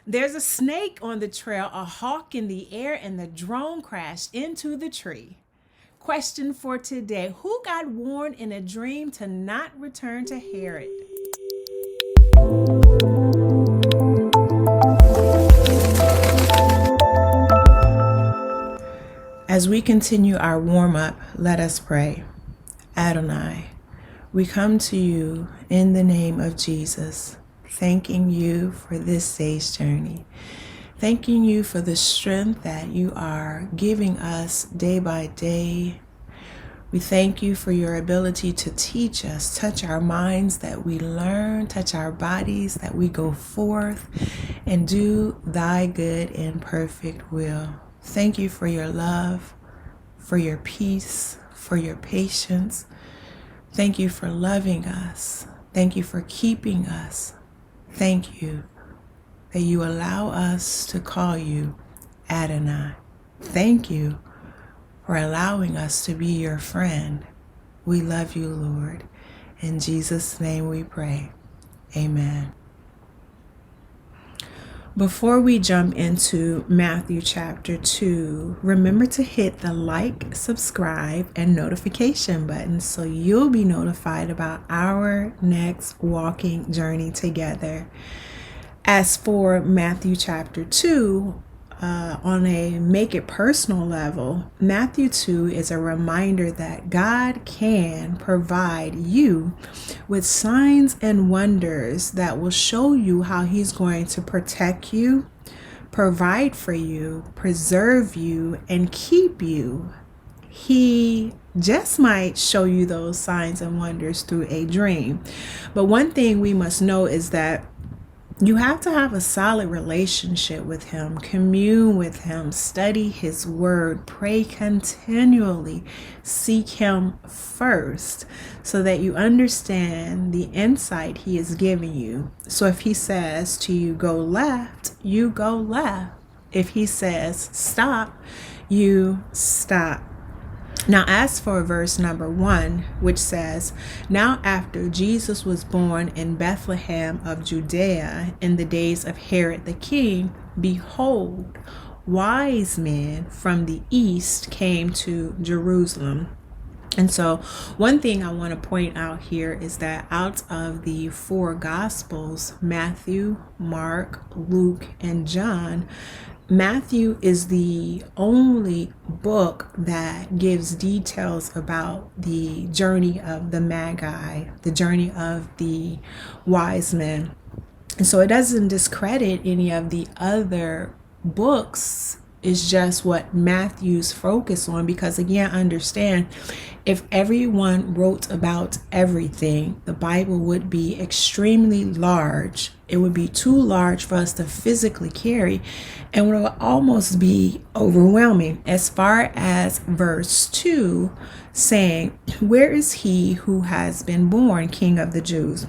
There's a snake on the trail, a hawk in the air, and the drone crashed into the tree. Question for today: who got warned in a dream to not return to Herod? As we continue our warm-up, let us pray. Adonai, we come to you in the name of Jesus, thanking you for this day's journey, thanking you for the strength that you are giving us day by day. We thank you for your ability to teach us, touch our minds that we learn, touch our bodies that we go forth and do thy good and perfect will. Thank you for your love, for your peace, for your patience. Thank you for loving us. Thank you for keeping us. Thank you that you allow us to call you Adonai. Thank you for allowing us to be your friend. We love you, Lord. In Jesus' name we pray. Amen. Before we jump into Matthew chapter 2, remember to hit the like, subscribe, and notification button so you'll be notified about our next walking journey together. As for Matthew chapter 2, on a make it personal level, Matthew 2 is a reminder that God can provide you with signs and wonders that will show you how he's going to protect you, provide for you, preserve you, and keep you. He just might show you those signs and wonders through a dream. But one thing we must know is that you have to have a solid relationship with him, commune with him, study his word, pray continually, seek him first so that you understand the insight he is giving you. So if he says to you, go left, you go left. If he says stop, you stop. Now, as for verse number 1, which says, now after Jesus was born in Bethlehem of Judea in the days of Herod the king, behold, wise men from the east came to Jerusalem. And so one thing I want to point out here is that out of the 4 Gospels, Matthew, Mark, Luke, and John, Matthew is the only book that gives details about the journey of the Magi, the journey of the wise men. And so it doesn't discredit any of the other books. It's just what Matthew's focus on, because again, understand, if everyone wrote about everything, the Bible would be extremely large. It would be too large for us to physically carry, and would almost be overwhelming. As far as verse 2 saying, where is he who has been born King of the Jews?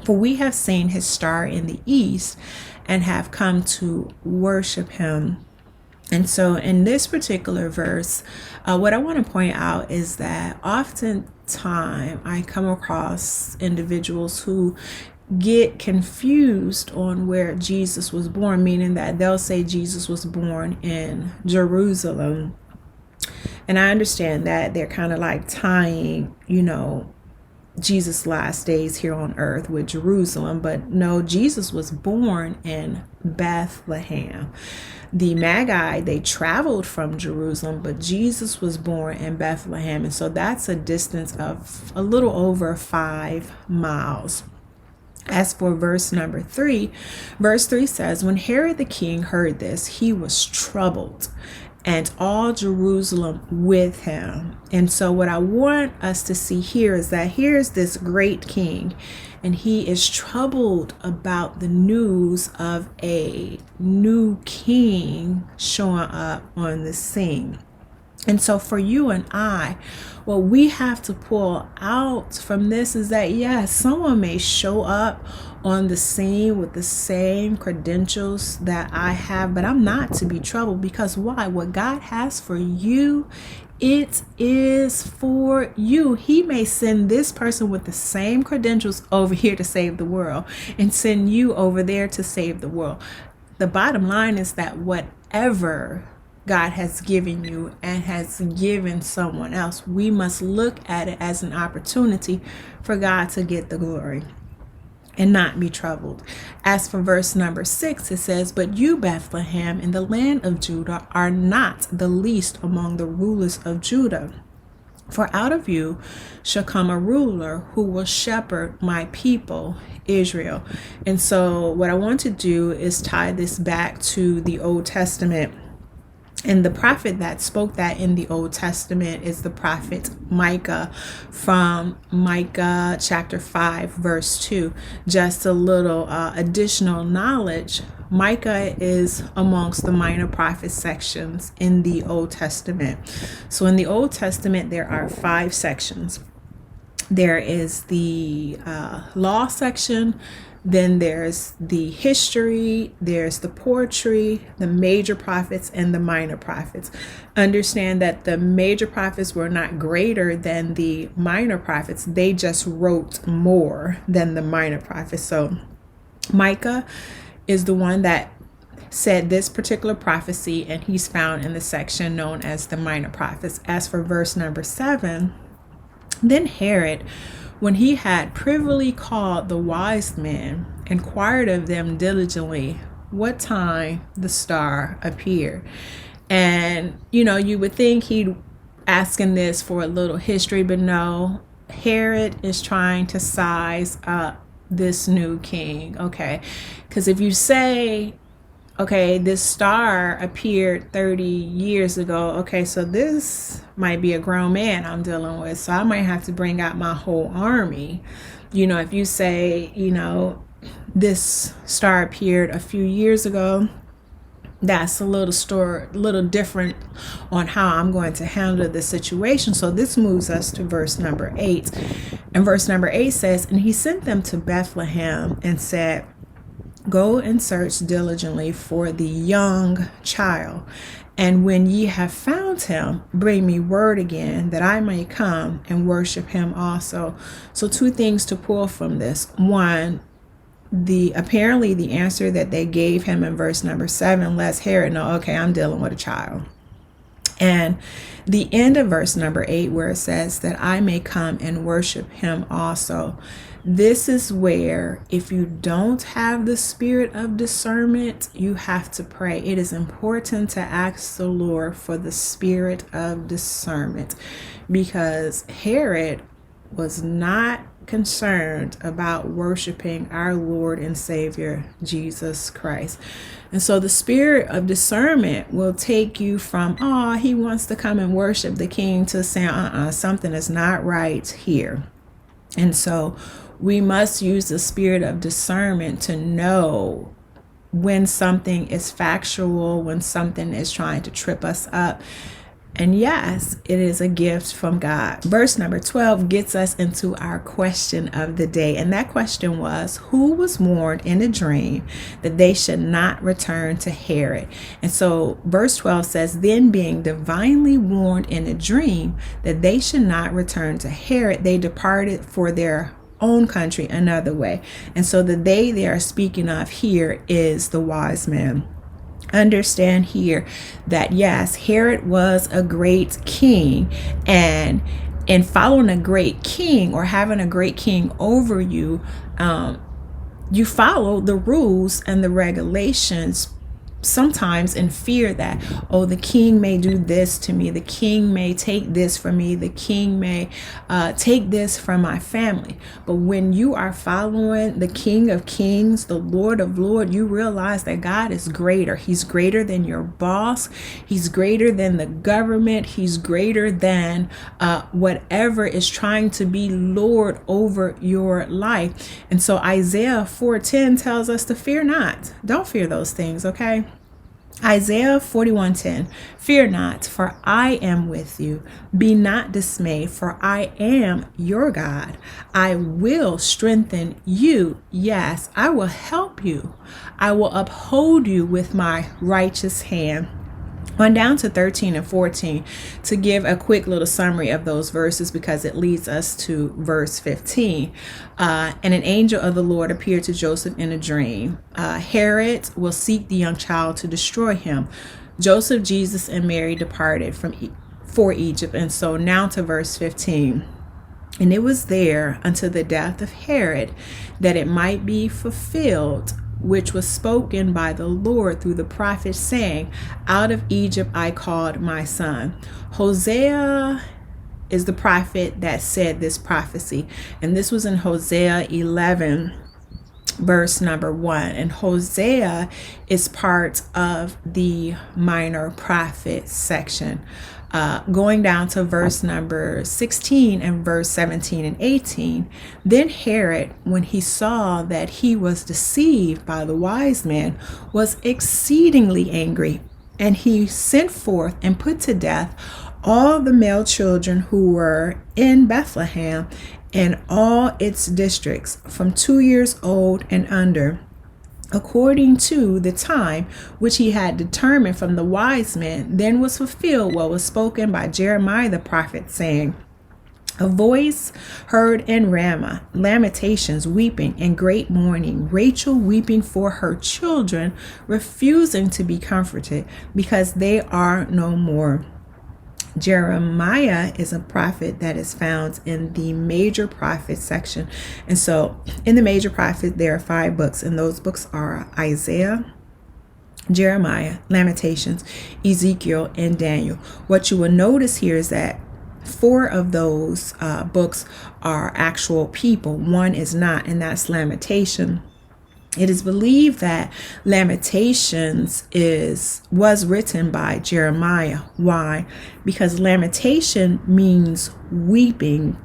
For we have seen his star in the east and have come to worship him. And so in this particular verse, what I want to point out is that oftentimes I come across individuals who get confused on where Jesus was born, meaning that they'll say Jesus was born in Jerusalem. And I understand that they're kind of like tying, Jesus' last days here on earth with Jerusalem, but no, Jesus was born in Bethlehem. The Magi, they traveled from Jerusalem, but Jesus was born in Bethlehem. And so that's a distance of a little over 5 miles. As for verse number 3, verse 3 says, when Herod the king heard this, he was troubled, and all Jerusalem with him. And so what I want us to see here is that here's this great king, and he is troubled about the news of a new king showing up on the scene. And so for you and I, what we have to pull out from this is that, yes, someone may show up on the scene with the same credentials that I have, but I'm not to be troubled, because why? What God has for you, it is for you. He may send this person with the same credentials over here to save the world and send you over there to save the world. the bottom line is that whatever God has given you and has given someone else, we must look at it as an opportunity for God to get the glory and not be troubled. As for verse number 6, it says, "But you, Bethlehem, in the land of Judah, are not the least among the rulers of Judah. For out of you shall come a ruler who will shepherd my people, Israel." And so what I want to do is tie this back to the Old Testament. And the prophet that spoke that in the Old Testament is the prophet Micah, from Micah chapter 5, verse 2. Just a little additional knowledge. Micah is amongst the minor prophet sections in the Old Testament. So in the Old Testament, there are 5 sections. There is the law section. Then there's the history, there's the poetry, the major prophets, and the minor prophets. Understand that the major prophets were not greater than the minor prophets. They just wrote more than the minor prophets. So Micah is the one that said this particular prophecy, and he's found in the section known as the minor prophets. As for verse number 7, "Then Herod, when he had privily called the wise men, inquired of them diligently what time the star appeared." And, you would think he'd asking this for a little history, but no, Herod is trying to size up this new king, okay? Because if you say, okay, this star appeared 30 years ago. Okay, so this might be a grown man I'm dealing with. So I might have to bring out my whole army. If you say, this star appeared a few years ago, that's a little different on how I'm going to handle the situation. So this moves us to verse number 8. And verse number 8 says, "And he sent them to Bethlehem and said, Go and search diligently for the young child. And when ye have found him, bring me word again, that I may come and worship him also." So 2 things to pull from this. One, apparently the answer that they gave him in verse number 7 lets Herod know, okay, I'm dealing with a child. And the end of verse number 8, where it says that I may come and worship him also. This is where, if you don't have the spirit of discernment, you have to pray. It is important to ask the Lord for the spirit of discernment, because Herod was not concerned about worshiping our Lord and Savior, Jesus Christ. And so the spirit of discernment will take you from, he wants to come and worship the king, to saying, something is not right here. And so we must use the spirit of discernment to know when something is factual, when something is trying to trip us up. And yes, it is a gift from God. Verse number 12 gets us into our question of the day. And that question was, who was warned in a dream that they should not return to Herod? And so verse 12 says, "Then being divinely warned in a dream that they should not return to Herod, they departed for their own country another way." And so the they are speaking of here is the wise men. Understand here that yes, Herod was a great king, and in following a great king or having a great king over you, you follow the rules and the regulations, sometimes in fear that, the king may do this to me, the king may take this from me, the king may take this from my family. But when you are following the King of Kings, the Lord of Lords, you realize that God is greater. He's greater than your boss. He's greater than the government. He's greater than whatever is trying to be Lord over your life. And so Isaiah 4:10 tells us to fear not. Don't fear those things, okay? Isaiah 41:10, "Fear not, for I am with you. Be not dismayed, for I am your God. I will strengthen you. Yes, I will help you. I will uphold you with my righteous hand." on down to 13 and 14 to give a quick little summary of those verses, because it leads us to verse 15. And an angel of the Lord appeared to Joseph in a dream. Herod will seek the young child to destroy him. Joseph, Jesus, and Mary departed for Egypt. And so now to verse 15. And it was there until the death of Herod, that it might be fulfilled which was spoken by the Lord through the prophet, saying, out of Egypt I called my son. Hosea is the prophet that said this prophecy, and this was in Hosea 11 verse number 1. And Hosea is part of the minor prophet section. Going down to verse number 16 and verse 17 and 18. Then Herod, when he saw that he was deceived by the wise men, was exceedingly angry, and he sent forth and put to death all the male children who were in Bethlehem and all its districts, from 2 years old and under, according to the time which he had determined from the wise men. Then was fulfilled what was spoken by Jeremiah the prophet, saying, a voice heard in Ramah, lamentations, weeping, and great mourning, Rachel weeping for her children, refusing to be comforted, because they are no more. Jeremiah is a prophet that is found in the major prophet section. And so in the major prophet, there are 5 books, and those books are Isaiah, Jeremiah, Lamentations, Ezekiel, and Daniel. What you will notice here is that 4 of those books are actual people. 1 is not, and that's Lamentation. It is believed that Lamentations was written by Jeremiah. Why? Because lamentation means weeping.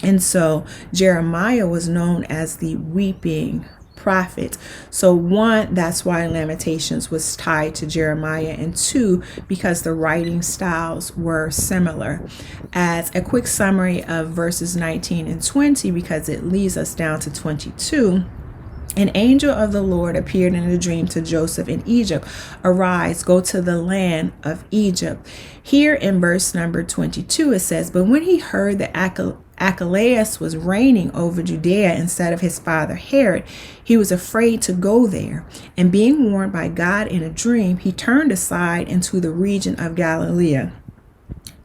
And so Jeremiah was known as the weeping prophet. So 1, that's why Lamentations was tied to Jeremiah, and 2, because the writing styles were similar. As a quick summary of verses 19 and 20, because it leads us down to 22. An angel of the Lord appeared in a dream to Joseph in Egypt. Arise, go to the land of Egypt. Here in verse number 22, it says, but when he heard that Archelaus was reigning over Judea instead of his father Herod, he was afraid to go there. And being warned by God in a dream, he turned aside into the region of Galilee.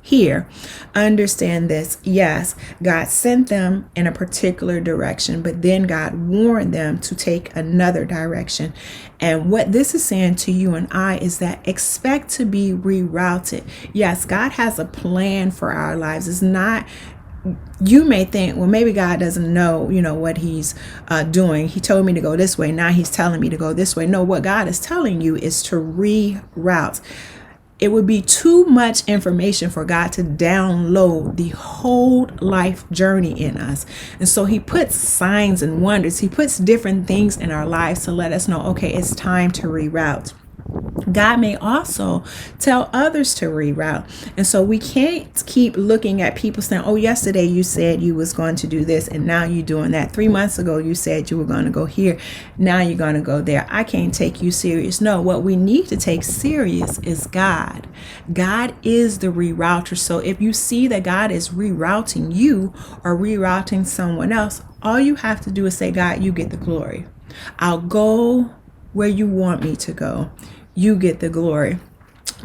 Here, understand this. Yes, God sent them in a particular direction, but then God warned them to take another direction. And what this is saying to you and I is that expect to be rerouted. Yes, God has a plan for our lives. It's not, you may think, well, maybe God doesn't know, what he's doing. He told me to go this way. Now he's telling me to go this way. No, what God is telling you is to reroute. It would be too much information for God to download the whole life journey in us. And so he puts signs and wonders. He puts different things in our lives to let us know, okay, it's time to reroute. God may also tell others to reroute. And so we can't keep looking at people saying, oh, yesterday you said you was going to do this, and now you're doing that. 3 months ago, you said you were going to go here. Now you're going to go there. I can't take you serious. No, what we need to take serious is God. God is the rerouter. So if you see that God is rerouting you or rerouting someone else, all you have to do is say, God, you get the glory. I'll go where you want me to go. You get the glory.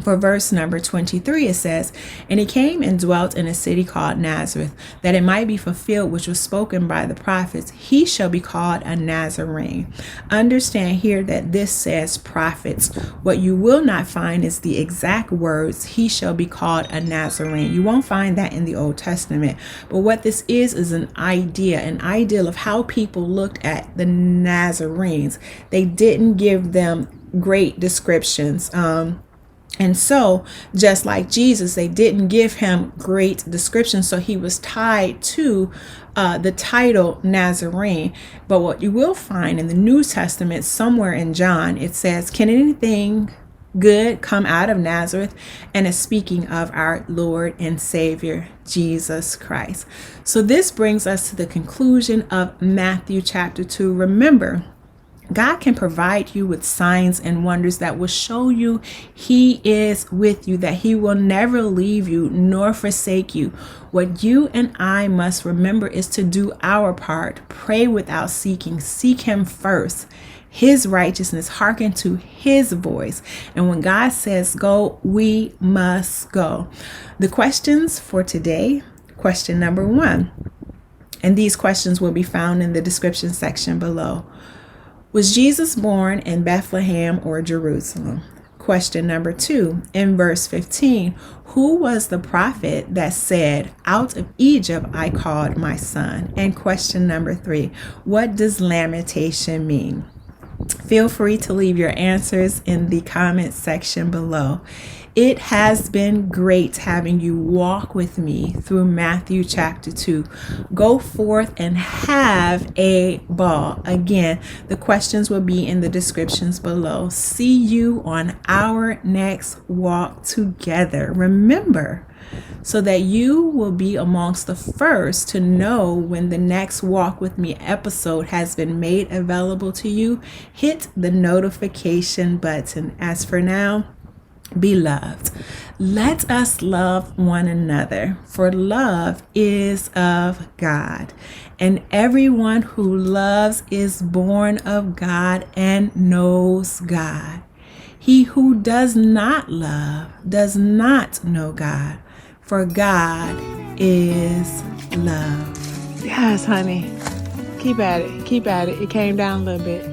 For verse number 23, it says, and he came and dwelt in a city called Nazareth, that it might be fulfilled which was spoken by the prophets, he shall be called a Nazarene. Understand here that this says prophets. What you will not find is the exact words, he shall be called a Nazarene. You won't find that in the Old Testament. But what this is an ideal of how people looked at the Nazarenes. They didn't give them great descriptions. And so just like Jesus, they didn't give him great description. So he was tied to the title Nazarene. But what you will find in the New Testament, somewhere in John, it says, can anything good come out of Nazareth? And it's speaking of our Lord and Savior, Jesus Christ. So this brings us to the conclusion of Matthew chapter 2. Remember, God can provide you with signs and wonders that will show you He is with you, that He will never leave you nor forsake you. What you and I must remember is to do our part. Pray without ceasing. Seek Him first, His righteousness, hearken to His voice. And when God says go, we must go. The questions for today, question number 1, and these questions will be found in the description section below. Was Jesus born in Bethlehem or Jerusalem? Question number 2, in verse 15, who was the prophet that said, out of Egypt I called my son? And question number 3, what does lamentation mean? Feel free to leave your answers in the comment section below. It has been great having you walk with me through Matthew chapter 2. Go forth and have a ball. Again, the questions will be in the descriptions below. See you on our next walk together. Remember, so that you will be amongst the first to know when the next Walk With Me episode has been made available to you, hit the notification button. As for now, beloved, let us love one another, for love is of God, and everyone who loves is born of God and knows God. He who does not love does not know God, for God is love. Yes, honey. Keep at it. Keep at it. It came down a little bit.